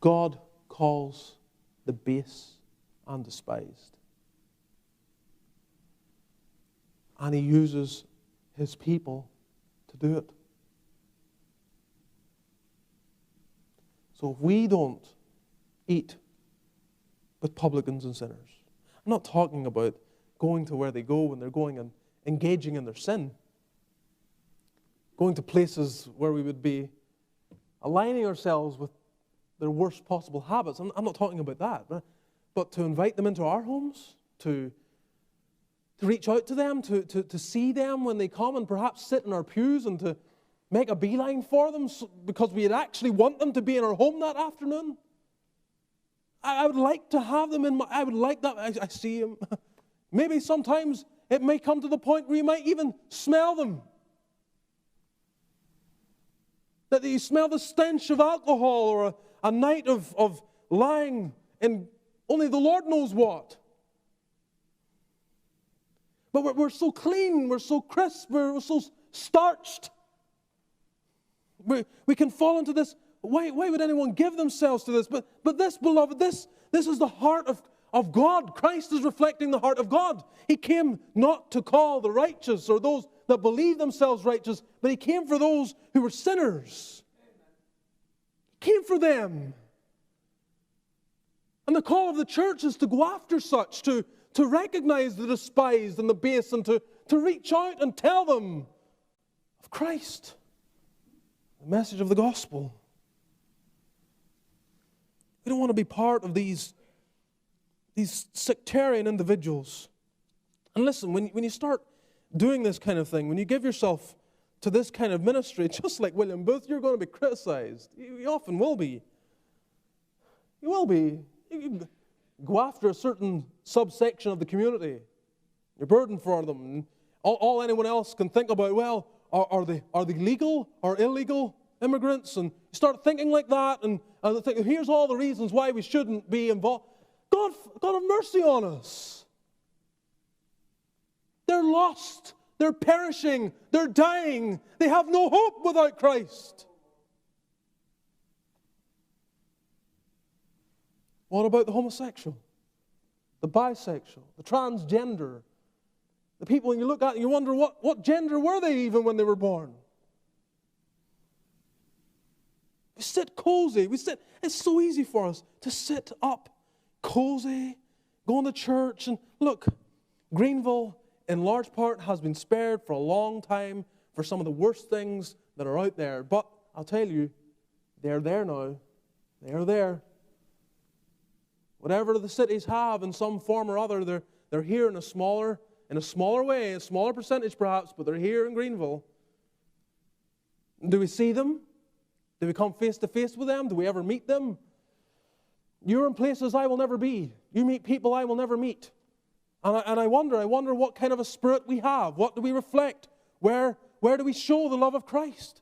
God calls the base and despised. And He uses His people to do it. So if we don't eat with publicans and sinners, I'm not talking about going to where they go when they're going and engaging in their sin, going to places where we would be aligning ourselves with their worst possible habits. I'm not talking about that, but to invite them into our homes, to reach out to them, to see them when they come and perhaps sit in our pews and to make a beeline for them because we'd actually want them to be in our home that afternoon. I would like to have them I would like that. I see them. Maybe sometimes it may come to the point where you might even smell them. That you smell the stench of alcohol or a night of lying in only the Lord knows what. But we're so clean, we're so crisp, we're so starched. We can fall into this. Why would anyone give themselves to this? But this, beloved, this is the heart of God. Christ is reflecting the heart of God. He came not to call the righteous or those that believe themselves righteous, but He came for those who were sinners. He came for them. And the call of the church is to go after such, to recognize the despised and the base, and to reach out and tell them of Christ, the message of the gospel. We don't want to be part of these sectarian individuals. And listen, when you start doing this kind of thing, when you give yourself to this kind of ministry, just like William Booth, you're going to be criticized. You often will be. You will be. You go after a certain subsection of the community. You're burdened for them. And all anyone else can think about, well, are they legal or illegal immigrants? And you start thinking like that, and think, here's all the reasons why we shouldn't be involved. God have mercy on us. They're lost. They're perishing. They're dying. They have no hope without Christ. What about the homosexual, the bisexual, the transgender, the people when you look at and you wonder what gender were they even when they were born? We sit cozy. It's so easy for us to sit up cozy, going to church. And look, Greenville, in large part, has been spared for a long time for some of the worst things that are out there. But I'll tell you, they're there now. They are there. Whatever the cities have in some form or other, they're here in a smaller way, a smaller percentage perhaps, but they're here in Greenville. Do we see them? Do we come face to face with them? Do we ever meet them? You're in places I will never be. You meet people I will never meet. And I wonder what kind of a spirit we have. What do we reflect? Where do we show the love of Christ?